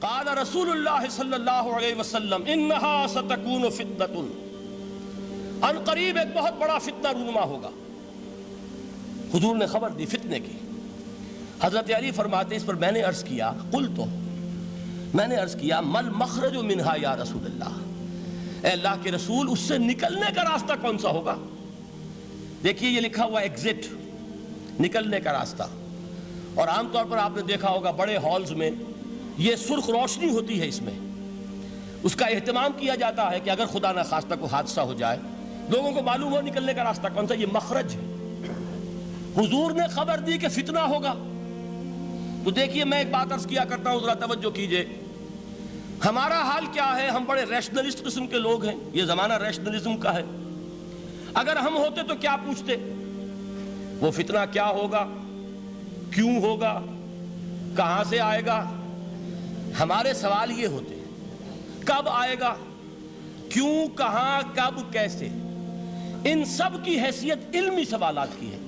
قال رسول اللہ صلی اللہ علیہ وسلم انہا ستکون فتنۃ، ان قریب ایک بہت بڑا فتنہ رونما ہوگا۔ حضور نے خبر دی فتنے کی۔ حضرت علی فرماتے اس پر میں نے عرض کیا، قلتو، میں نے عرض کیا مل مخرج منہا یا رسول اللہ، اے اللہ کے رسول اس سے نکلنے کا راستہ کون سا ہوگا؟ دیکھیے یہ لکھا ہوا ایگزٹ، نکلنے کا راستہ، اور عام طور پر آپ نے دیکھا ہوگا بڑے ہالز میں یہ سرخ روشنی ہوتی ہے، اس میں اس کا اہتمام کیا جاتا ہے کہ اگر خدا نہ خواستہ کوئی حادثہ ہو جائے لوگوں کو معلوم ہو نکلنے کا راستہ کون سا، یہ مخرج ہے۔ حضور نے خبر دی کہ فتنہ ہوگا۔ تو دیکھیے میں ایک بات عرض کیا کرتا ہوں، ذرا توجہ کیجئے، ہمارا حال کیا ہے؟ ہم بڑے ریشنلسٹ قسم کے لوگ ہیں، یہ زمانہ ریشنلزم کا ہے۔ اگر ہم ہوتے تو کیا پوچھتے؟ وہ فتنہ کیا ہوگا، کیوں ہوگا، کہاں سے آئے گا؟ ہمارے سوال یہ ہوتے ہیں، کب آئے گا، کیوں، کہاں، کب، کیسے؟ ان سب کی حیثیت علمی سوالات کی ہے۔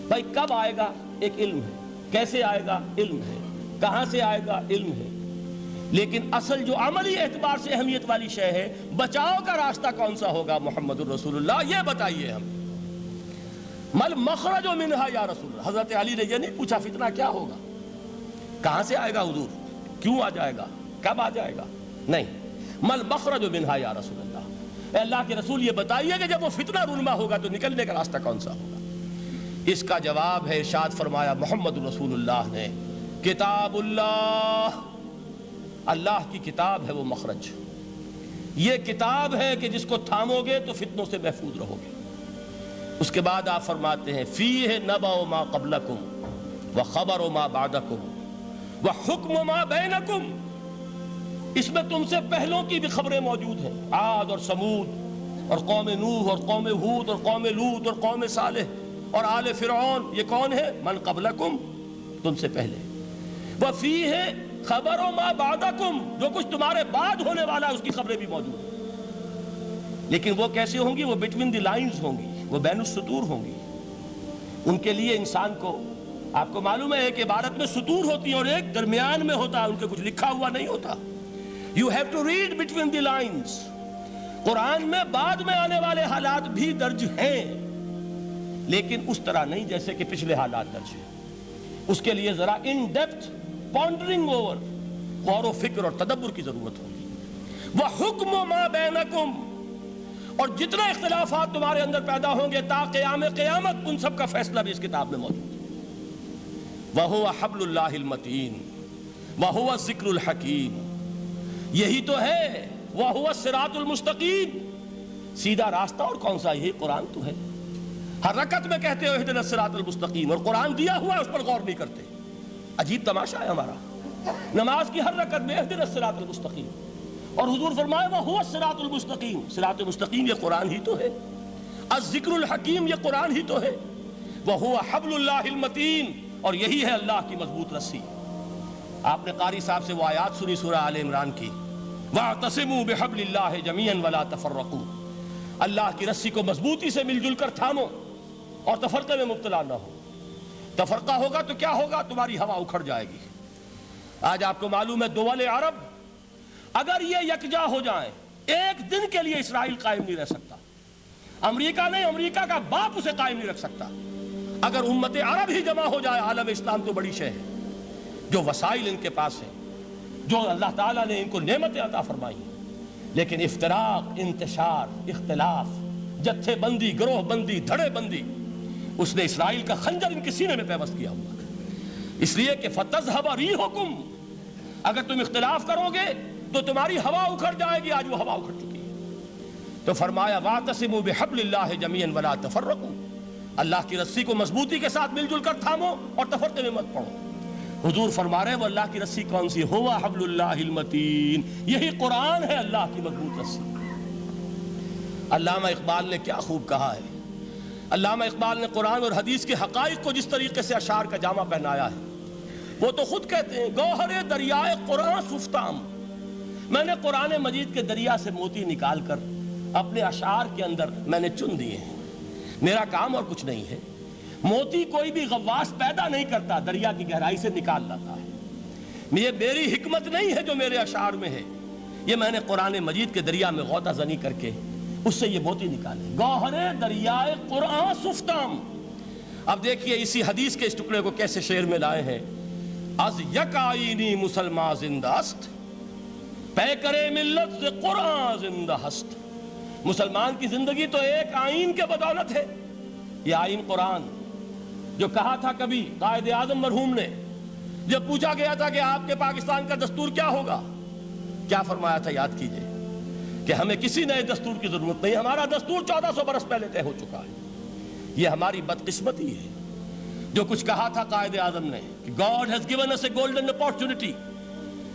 بھائی کب آئے گا ایک علم ہے، کیسے آئے گا علم ہے، کہاں سے آئے گا علم ہے، لیکن اصل جو عملی اعتبار سے اہمیت والی شے ہے، بچاؤ کا راستہ کون سا ہوگا محمد الرسول اللہ، یہ بتائیے ہم۔ مل مخرج منہا یا رسول اللہ، حضرت علی نے یہ نہیں پوچھا فتنہ کیا ہوگا، کہاں سے آئے گا حضور، کیوں آ جائے گا، کب آ جائے گا، نہیں، مل مخرج منہا یا رسول اللہ، اے اللہ کے رسول یہ بتائیے کہ جب وہ فتنہ رونما ہوگا تو نکلنے کا راستہ کون سا ہوگا؟ اس کا جواب ہے، ارشاد فرمایا محمد رسول اللہ نے، کتاب اللہ، اللہ کی کتاب ہے وہ مخرج، یہ کتاب ہے کہ جس کو تھامو گے تو فتنوں سے محفوظ رہو گے۔ اس کے بعد آپ فرماتے ہیں فیہ نبأ ما قبلکم وخبر ما بعدکم وحکم ما بینکم، اس میں تم سے پہلوں کی بھی خبریں موجود ہیں، عاد اور سمود اور قوم نوح اور قوم ہود اور قوم لوط اور قوم صالح اور آل فرعون، یہ کون ہے؟ من قبلکم، تم سے پہلے، وفیہ خبر ما بعدکم، جو کچھ تمہارے بعد ہونے والا ہے اس کی خبریں بھی موجود ہیں، لیکن وہ کیسے ہوں گی؟ وہ بٹوین دی لائنز ہوں گی، وہ بین السطور ہوں گی۔ ان کے لیے انسان کو، آپ کو معلوم ہے ایک عبارت میں سطور ہوتی ہیں اور ایک درمیان میں ہوتا ہے، ان کے کچھ لکھا ہوا نہیں ہوتا۔ You have to read between the lines۔ قرآن میں بعد میں آنے والے حالات بھی درج ہیں، لیکن اس طرح نہیں جیسے کہ پچھلے حالات درج ہیں۔ اس کے لیے ذرا ان ڈیپتھ پونڈرنگ اوور، غور و فکر اور تدبر کی ضرورت ہوگی۔ وَحُکْمُ مَا بَيْنَكُمْ، اور جتنے اختلافات تمہارے اندر پیدا ہوں گے تا قیام قیامت، ان سب کا فیصلہ بھی اس کتاب میں موجود ہے۔ وَهُوَ حَبْلُ اللَّهِ الْمَتِينُ وَهُوَ الذِّكْرُ الْحَكِيمُ، یہی تو ہے وَهُوَ الصِّرَاطُ الْمُسْتَقِيمُ، سیدھا راستہ، اور کون سا؟ یہی قرآن تو ہے۔ ہر رکعت میں کہتے ہو اہدنا الصراط المستقیم، اور قرآن دیا ہوا ہے اس پر غور نہیں کرتے۔ عجیب تماشا ہے ہمارا، نماز کی ہر رکعت میں اہدنا الصراط المستقیم، اور حضور فرمائے وَهُوَ الصراط المستقیم، صراط مستقیم یہ قرآن ہی تو ہے، الذکر الحکیم یہ قرآن ہی تو ہے، وَهُوَ حبل اللہ المتین، اور یہی ہے اللہ کی مضبوط رسی۔ آپ نے قاری صاحب سے وہ آیات سنی سورہ آل عمران کی، وَاعْتَصِمُوا بِحَبْلِ اللَّهِ جَمِيعًا وَلَا تَفَرَّقُوا، اللہ کی رسی کو مضبوطی سے مل جل کر تھامو اور تفرقے میں مبتلا نہ ہو۔ تفرقہ ہوگا تو کیا ہوگا؟ تمہاری ہوا اکھڑ جائے گی۔ آج آپ کو معلوم ہے دول عرب اگر یہ یکجا ہو جائیں، ایک دن کے لیے اسرائیل قائم نہیں رہ سکتا، امریکہ نہیں، امریکہ کا باپ اسے قائم نہیں رکھ سکتا۔ اگر امت عرب ہی جمع ہو جائے، عالم اسلام تو بڑی شے ہے، جو وسائل ان کے پاس ہیں، جو اللہ تعالیٰ نے ان کو نعمتیں عطا فرمائی ہیں، لیکن افتراق، انتشار، اختلاف، جتھے بندی، گروہ بندی، دھڑے بندی، اس نے اسرائیل کا خنجر ان کے سینے میں پیوست کیا ہوا ہے۔ اس لیے کہ فَتَذْهَبَ رِيحُكُمْ، اگر تم اختلاف کرو گے تو تمہاری ہوا اکھڑ جائے گی، آج وہ ہوا اکھڑ چکی ہے۔ تو فرمایا وَاعْتَصِمُوا بِحَبْلِ اللَّهِ جَمِيعًا وَلَا تَفَرَّقُوا، اللہ کی رسی کو مضبوطی کے ساتھ مل جل کر تھامو اور تفرقے میں مت پڑو۔ حضور فرما رہے ہیں وہ اللہ کی رسی کون سی؟ ہوا حبل اللہ المتین، یہی قرآن ہے اللہ کی مضبوط رسی۔ علامہ اقبال نے کیا خوب کہا ہے، علامہ اقبال نے قرآن اور حدیث کے حقائق کو جس طریقے سے اشعار کا جامع پہنایا ہے، وہ تو خود کہتے ہیں گوہر دریائے قرآن سفتام، میں نے قرآن مجید کے دریا سے موتی نکال کر اپنے اشعار کے اندر میں نے چن دیے ہیں، میرا کام اور کچھ نہیں ہے۔ موتی کوئی بھی غواص پیدا نہیں کرتا، دریا کی گہرائی سے نکال لاتا ہے۔ یہ میری حکمت نہیں ہے جو میرے اشعار میں ہے، یہ میں نے قرآن مجید کے دریا میں غوطہ زنی کر کے اس سے یہ موتی نکالے، گوہر دریائے قرآن سفتام۔ اب دیکھیے اسی حدیث کے اس ٹکڑے کو کیسے شعر میں لائے ہیں۔ از یک آئینی مسلمان زندہ است، پیکرے ملت سے قرآن زندہ ہست۔ مسلمان کی زندگی تو ایک آئین کے بدولت ہے، یہ آئین قرآن۔ جو کہا تھا کبھی قائد اعظم مرحوم نے، جب پوچھا گیا تھا کہ آپ کے پاکستان کا دستور کیا ہوگا، کیا فرمایا تھا یاد کیجئے کہ ہمیں کسی نئے دستور کی ضرورت نہیں، ہمارا دستور 1400 برس پہلے طے ہو چکا ہے۔ یہ ہماری بدقسمتی ہے جو کچھ کہا تھا قائد اعظم نے کہ God has given us a golden opportunity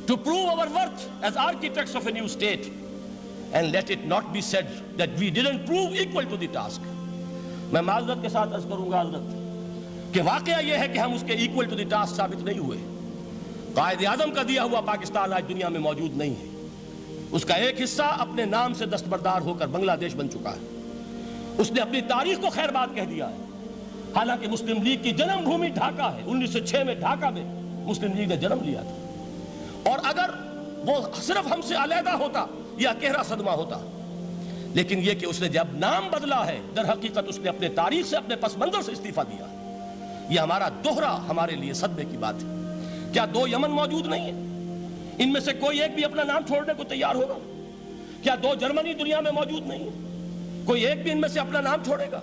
to prove our worth as architects of a new state and let it not be said that we didn't prove equal to the task۔ میں معذرت کے ساتھ عرض کروں گا حضرت کہ واقعہ یہ ہے کہ ہم اس کے equal to the task ثابت نہیں ہوئے۔ قائد اعظم کا دیا ہوا پاکستان آج دنیا میں موجود نہیں ہے، اس کا ایک حصہ اپنے نام سے دستبردار ہو کر بنگلہ دیش بن چکا ہے، اس نے اپنی تاریخ کو خیر بات کہہ دیا ہے۔ حالانکہ مسلم لیگ کی جنم بھومی ڈھاکہ ہے، 1906 میں ڈھاکہ میں مسلم لیگ نے جنم لیا تھا، اور اگر وہ صرف ہم سے علیحدہ ہوتا یہ اکیرا صدمہ ہوتا، لیکن یہ کہ اس نے جب نام بدلا ہے در حقیقت اس نے اپنے تاریخ سے اپنے پس منظر سے استعفیٰ دیا ہے۔ یہ ہمارا دوہرا ہمارے لیے صدمے کی بات ہے۔ کیا 2 یمن موجود نہیں ہیں؟ ان میں سے کوئی ایک بھی اپنا نام چھوڑنے کو تیار ہوگا؟ کیا 2 جرمنی دنیا میں موجود نہیں ہیں؟ کوئی ایک بھی ان میں سے اپنا نام چھوڑے گا؟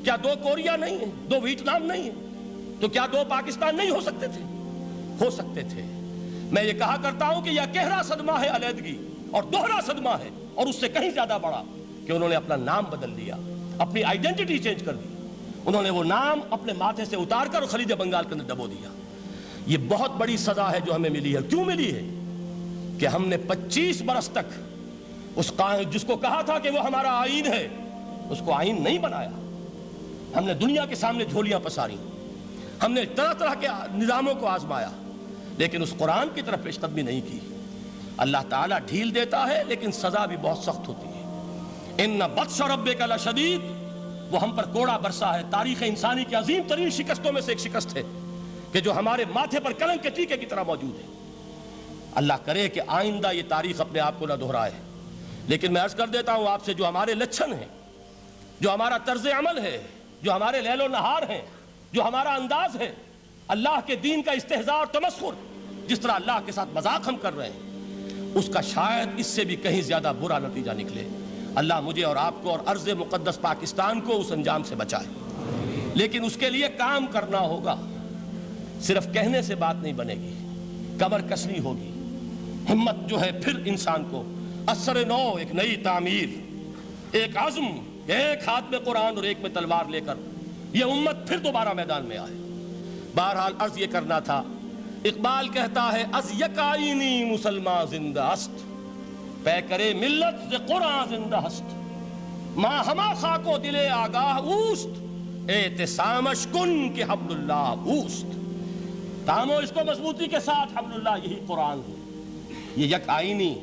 کیا 2 کوریا نہیں ہیں؟ 2 ویتنام نہیں ہیں؟ تو کیا 2 پاکستان نہیں ہو سکتے تھے؟ ہو سکتے تھے۔ میں یہ کہا کرتا ہوں کہ یہ گہرا صدمہ ہے علیحدگی، اور دوہرا صدمہ ہے، اور اس سے کہیں زیادہ بڑا کہ انہوں نے اپنا نام بدل دیا، اپنی آئیڈینٹی چینج کر دی، انہوں نے وہ نام اپنے ماتھے سے اتار کر خلیج بنگال کے اندر دبو دیا۔ یہ بہت بڑی سزا ہے جو ہمیں ملی ہے۔ کیوں ملی ہے؟ کہ ہم نے 25 برس تک اس جس کو کہا تھا کہ وہ ہمارا آئین ہے، اس کو آئین نہیں بنایا۔ ہم نے دنیا کے سامنے جھولیاں پساری، ہم نے طرح طرح کے نظاموں کو آزمایا، لیکن اس قرآن کی طرف پیش قدمی نہیں کی۔ اللہ تعالیٰ ڈھیل دیتا ہے لیکن سزا بھی بہت سخت ہوتی ہے۔ ان بطش ربک لشدید، وہ ہم پر کوڑا برسا ہے۔ تاریخ انسانی کی عظیم ترین شکستوں میں سے ایک شکست ہے کہ جو ہمارے ماتھے پر کلنک کے ٹیکے کی طرح موجود ہے۔ اللہ کرے کہ آئندہ یہ تاریخ اپنے آپ کو نہ دہرائے۔ لیکن میں عرض کر دیتا ہوں آپ سے، جو ہمارے لچھن ہیں، جو ہمارا طرز عمل ہے، جو ہمارے لیل و نہار ہیں، جو ہمارا انداز ہے، اللہ کے دین کا استہزاء اور تمسخر، جس طرح اللہ کے ساتھ مذاق ہم کر رہے ہیں، اس کا شاید اس سے بھی کہیں زیادہ برا نتیجہ نکلے۔ اللہ مجھے اور آپ کو اور ارض مقدس پاکستان کو اس انجام سے بچائے۔ لیکن اس کے لیے کام کرنا ہوگا، صرف کہنے سے بات نہیں بنے گی، کمر کسنی ہوگی، ہمت جو ہے پھر انسان کو اثر نو، ایک نئی تعمیر، ایک عزم، ایک ہاتھ میں قرآن اور ایک میں تلوار لے کر یہ امت پھر دوبارہ میدان میں آئے۔ بہرحال عرض یہ کرنا تھا، اقبال کہتا ہے از یک آئینی مسلمان زندہ است، پے کرے ملت سے قرآن زندہ ہست، ماں ہما خاک و دل آگاہ اوست، اعتصامش کن کہ حبل اللہ اوست۔ تامو اس کو مضبوطی کے ساتھ، حبل اللہ یہی قرآن ہے۔ یہ یک آئینی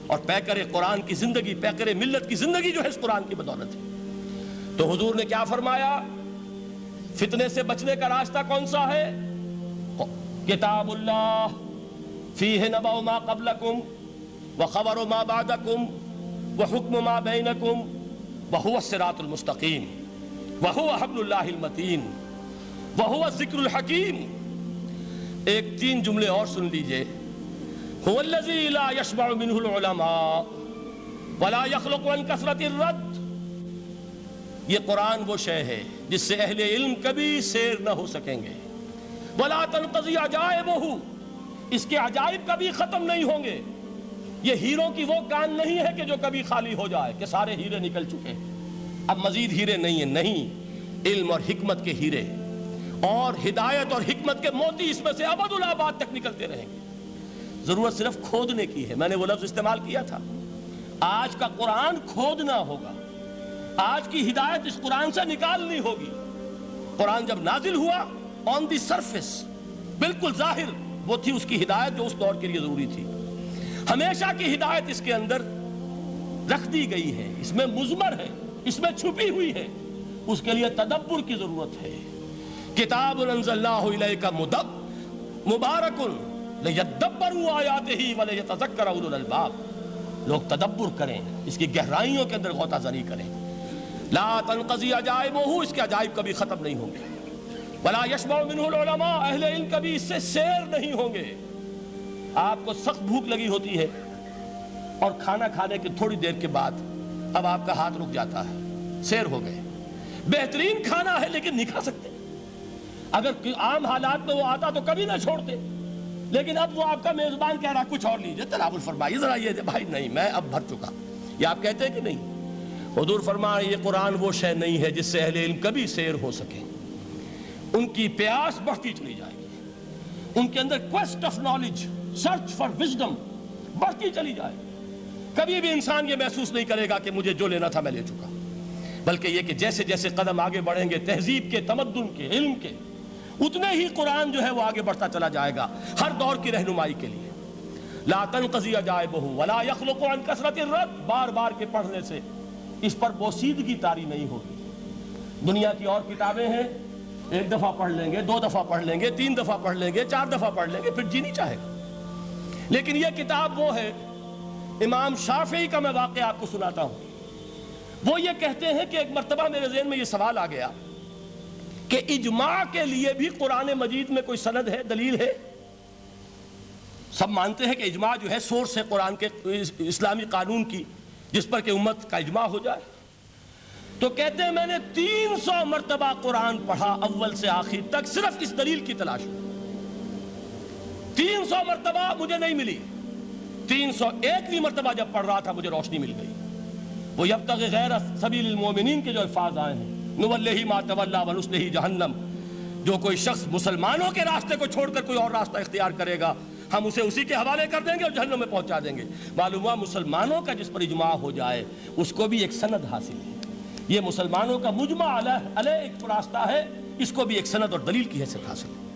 اور پیکر قرآن کی زندگی، پیکر ملت کی زندگی جو ہے اس قرآن کی بدولت ہے۔ تو حضور نے کیا فرمایا؟ فتنے سے بچنے کا راستہ کون سا ہے؟ کتاب اللہ فیہ نبأ ما قبلکم وخبر ما بعدکم وحکم ما بینکم وہو الصراط المستقیم وہو حبل اللہ المتین وہو الذکر الحکیم۔ ایک 3 جملے اور سن لیجئے۔ هو الذی لا یشبع منہ العلماء ولا یخلق عن کثرت الرد۔ یہ قرآن وہ شے ہے جس سے اہل علم کبھی سیر نہ ہو سکیں گے۔ ولا تنقضی عجائبہ، اس کے عجائب کبھی ختم نہیں ہوں گے۔ یہ ہیروں کی وہ کان نہیں ہے کہ جو کبھی خالی ہو جائے کہ سارے ہیرے نکل چکے اب مزید ہیرے نہیں ہیں، نہیں، علم اور حکمت کے ہیرے اور ہدایت اور حکمت کے موتی اس میں سے ابد الآباد تک نکلتے رہیں گے۔ ضرورت صرف کھودنے کی ہے۔ میں نے وہ لفظ استعمال کیا تھا، آج کا قرآن کھودنا ہوگا، آج کی ہدایت اس قرآن سے نکالنی ہوگی۔ قرآن جب نازل ہوا آن دی سرفیس، بالکل ظاہر وہ تھی اس کی ہدایت جو اس دور کے لیے ضروری تھی۔ ہمیشہ کی ہدایت اس کے اندر رکھ دی گئی ہے، اس میں مضمر ہے، اس میں چھپی ہوئی ہے، اس کے لیے تدبر کی ضرورت ہے۔ کتاب انزلناہ الیک مبارک لِيَدَّبَّرُوا آیَاتِهِ وَلِيَتَذَكَّرَ أُولُو الْأَلْبَابِ، لوگ تدبر کریں، اس کی گہرائیوں کے اندر غوطہ زنی کریں۔ لا تنقضی عجائبہ، اس کے عجائب کبھی ختم نہیں ہوں گے۔ ولا یشبع منہ العلماء، اہل علم کبھی اس سے سیر نہیں ہوں گے۔ آپ کو سخت بھوک لگی ہوتی ہے اور کھانا کھانے کے تھوڑی دیر کے بعد اب آپ کا ہاتھ رک جاتا ہے، سیر ہو گئے، بہترین کھانا ہے لیکن نہیں کھا سکتے۔ اگر عام حالات میں وہ آتا تو کبھی نہ چھوڑتے، لیکن اب وہ آپ کا میزبان کہہ رہا کچھ اور لیجیے، تناول فرمائیے ذرا، یہ بھائی نہیں میں اب بھر چکا، یہ آپ کہتے ہیں کہ نہیں؟ حضور فرمایا یہ قرآن وہ شے نہیں ہے جس سے اہل علم کبھی سیر ہو سکے، ان کی پیاس بڑھتی چلی جائے گی، ان کے اندر quest of knowledge, search for wisdom بڑھتی چلی جائے گی۔ کبھی بھی انسان یہ محسوس نہیں کرے گا کہ مجھے جو لینا تھا میں لے چکا، بلکہ یہ کہ جیسے جیسے قدم آگے بڑھیں گے تہذیب کے، تمدن کے، علم کے، اتنے ہی قرآن جو ہے وہ آگے بڑھتا چلا جائے گا ہر دور کی رہنمائی کے لیے۔ لا تنقضی عجائبہ ولا یخلق عن کثرت الرد، بار بار کے پڑھنے سے اس پر بوسیدگی طاری نہیں ہوگی۔ دنیا کی اور کتابیں ہیں، ایک دفعہ پڑھ لیں گے، 2 دفعہ پڑھ لیں گے، 3 دفعہ پڑھ لیں گے، 4 دفعہ پڑھ لیں گے، پھر جی نہیں چاہے گا۔ لیکن یہ کتاب وہ ہے، امام شافعی کا میں واقعہ آپ کو سناتا ہوں۔ وہ یہ کہتے ہیں کہ ایک مرتبہ میرے ذہن میں یہ سوال آ گیا کہ اجماع کے لیے بھی قرآن مجید میں کوئی سند ہے، دلیل ہے؟ سب مانتے ہیں کہ اجماع جو ہے سورس ہے قرآن کے، اسلامی قانون کی، جس پر کہ امت کا اجماع ہو جائے۔ تو کہتے ہیں میں نے 300 مرتبہ قرآن پڑھا اول سے آخر تک، صرف اس دلیل کی تلاش میں۔ 300 مرتبہ مجھے نہیں ملی، 301ویں مرتبہ جب پڑھ رہا تھا مجھے روشنی مل گئی۔ وہ یبتغی غیر سبیل المومنین کے جو الفاظ آئے ہیں، نولہ ما تولی ونصلہ جہنم، جو کوئی شخص مسلمانوں کے راستے کو چھوڑ کر کوئی اور راستہ اختیار کرے گا ہم اسے اسی کے حوالے کر دیں گے اور جہنم میں پہنچا دیں گے۔ معلوم ہوا مسلمانوں کا جس پر اجماع ہو جائے اس کو بھی ایک سند حاصل ہے، یہ مسلمانوں کا مجمع علیہ ایک راستہ ہے، اس کو بھی ایک سند اور دلیل کی حیثیت حاصل ہے۔